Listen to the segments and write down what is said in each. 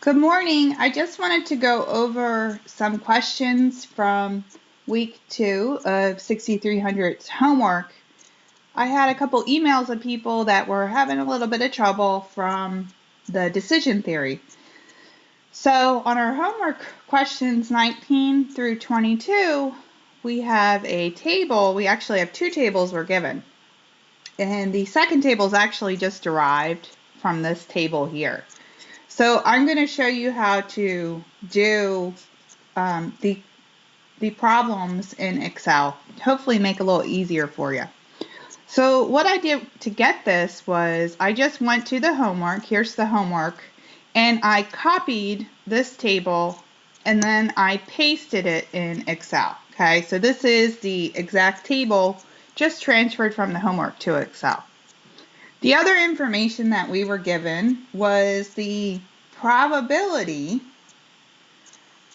Good morning. I just wanted to go over some questions from week 2 of 6300's homework. I had a couple emails of people that were having a little bit of trouble from the decision theory. So on our homework questions 19 through 22, we have a table. We actually have two tables we're given. And the second table is actually just derived from this table here. So I'm going to show you how to do the problems in Excel, hopefully make it a little easier for you. So what I did to get this was I just went to the homework, here's the homework, and I copied this table and then I pasted it in Excel. Okay, so this is the exact table just transferred from the homework to Excel. The other information that we were given was the probability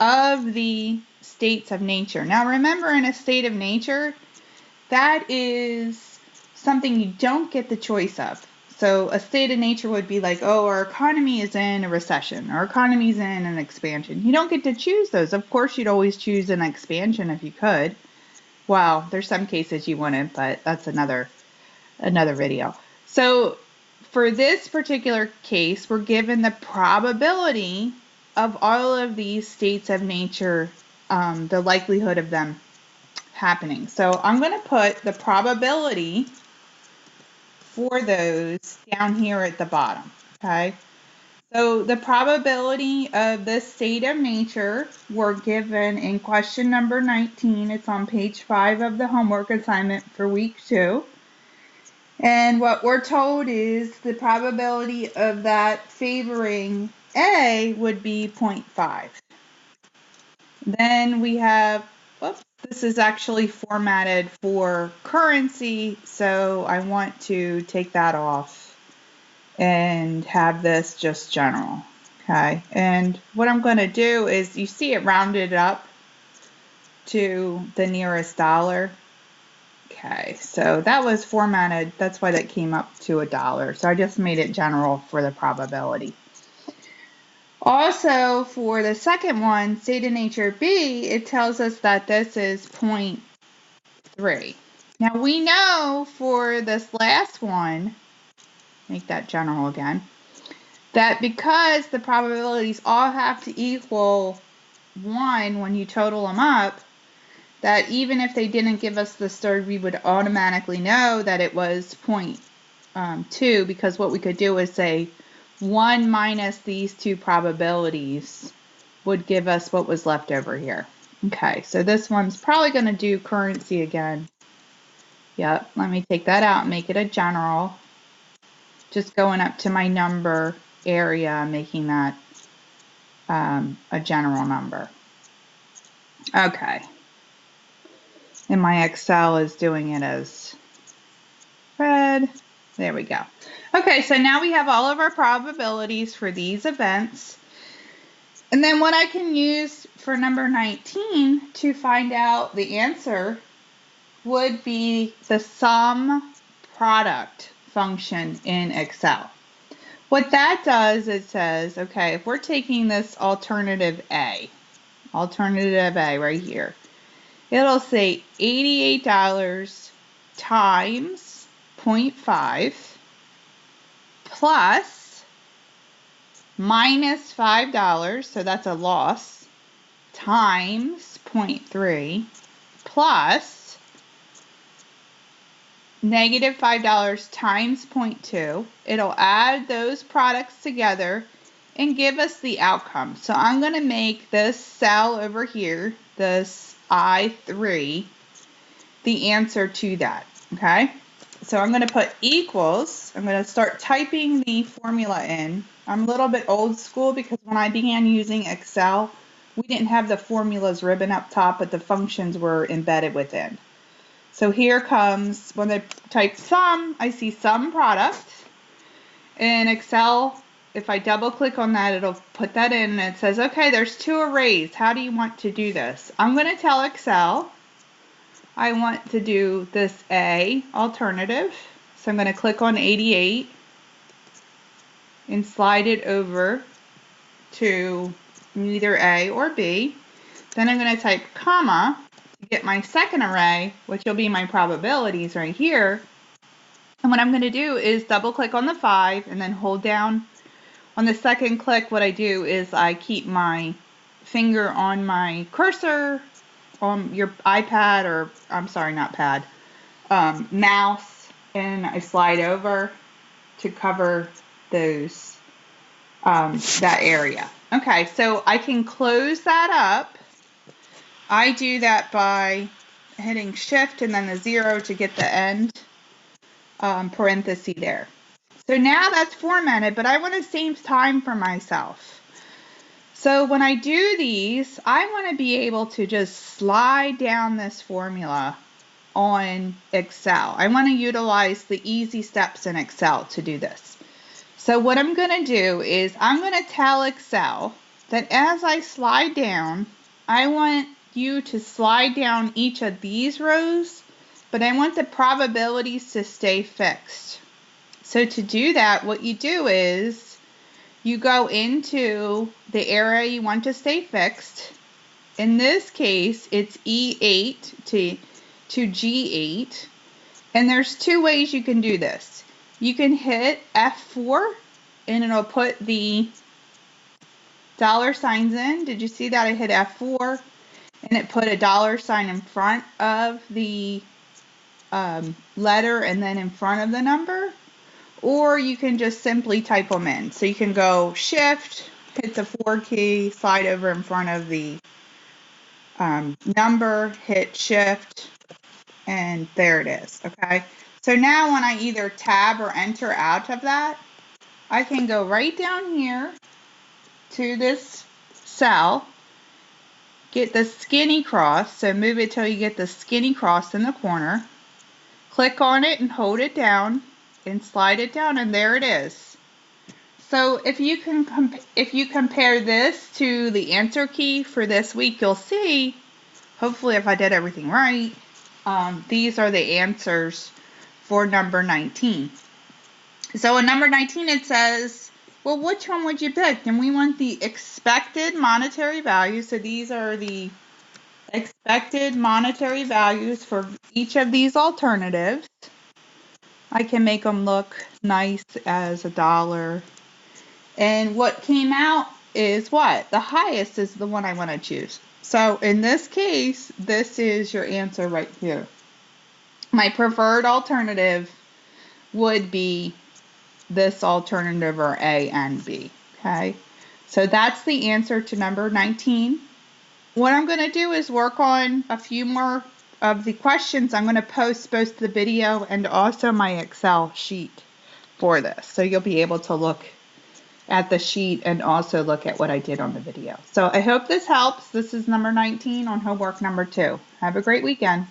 of the states of nature. Now remember, in a state of nature, that is something you don't get the choice of. So a state of nature would be like, oh, our economy is in a recession, our economy is in an expansion. You don't get to choose those. Of course, you'd always choose an expansion if you could. Well, there's some cases you wouldn't, but that's another video. So for this particular case, we're given the probability of all of these states of nature, the likelihood of them happening. So I'm going to put the probability for those down here at the bottom, okay? So the probability of this state of nature were given in question number 19. It's on page 5 of the homework assignment for week 2. And what we're told is the probability of that favoring A would be 0.5. Then we have, oops, this is actually formatted for currency, so I want to take that off and have this just general. Okay, and what I'm going to do is, you see it rounded up to the nearest dollar. Okay, so that was formatted, that's why that came up to $1. So I just made it general for the probability. Also, for the second one, state of nature B, it tells us that this is 0.3. Now we know for this last one, make that general again, that because the probabilities all have to equal 1 when you total them up, that even if they didn't give us this third, we would automatically know that it was 0.2, because what we could do is say 1 minus these two probabilities would give us what was left over here. Okay, so this one's probably going to do currency again. Yep, let me take that out and make it a general. Just going up to my number area, making that a general number. Okay. And my Excel is doing it as red. There we go. Okay, so now we have all of our probabilities for these events. And then what I can use for number 19 to find out the answer would be the sum product function in Excel. What that does, it says, okay, if we're taking this alternative A right here, it'll say $88 times 0.5 plus minus $5, so that's a loss, times 0.3 plus negative $5 times 0.2. It'll add those products together and give us the outcome. So I'm going to make this cell over here, this I3, the answer to that, okay? So I'm going to put equals. I'm going to start typing the formula in. I'm a little bit old school because when I began using Excel, we didn't have the formulas ribbon up top, but the functions were embedded within. So here comes, when I type sum, I see sum product. In Excel, if I double click on that, it'll put that in and it says, okay, there's two arrays. How do you want to do this? I'm going to tell Excel I want to do this A alternative. So I'm going to click on 88 and slide it over to either A or B. Then I'm going to type comma to get my second array, which will be my probabilities right here. And what I'm going to do is double click on the 5 and then hold down. On the second click, what I do is I keep my finger on my cursor on your iPad, or I'm sorry, not pad, mouse, and I slide over to cover those, that area. Okay, so I can close that up. I do that by hitting shift and then the 0 to get the end parenthesis there. So now that's formatted, but I want to save time for myself. So when I do these, I want to be able to just slide down this formula on Excel. I want to utilize the easy steps in Excel to do this. So what I'm going to do is I'm going to tell Excel that as I slide down, I want you to slide down each of these rows, but I want the probabilities to stay fixed. So to do that, what you do is you go into the area you want to stay fixed. In this case, it's E8 to G8. And there's two ways you can do this. You can hit F4 and it'll put the dollar signs in. Did you see that? I hit F4 and it put a dollar sign in front of the letter and then in front of the number. Or you can just simply type them in. So you can go shift, hit the 4 key, slide over in front of the number, hit shift, and there it is, okay? So now when I either tab or enter out of that, I can go right down here to this cell, get the skinny cross, so move it till you get the skinny cross in the corner, click on it and hold it down, and slide it down, and there it is. So if you compare this to the answer key for this week, you'll see, hopefully if I did everything right, these are the answers for number 19. So in number 19 it says, well, which one would you pick? And we want the expected monetary value. So these are the expected monetary values for each of these alternatives. I can make them look nice as $1. And what came out is what? The highest is the one I want to choose. So in this case, this is your answer right here. My preferred alternative would be this alternative, or A and B. Okay, so that's the answer to number 19. What I'm going to do is work on a few more of the questions. I'm going to post both the video and also my Excel sheet for this. So you'll be able to look at the sheet and also look at what I did on the video. So I hope this helps. This is number 19 on homework number 2. Have a great weekend.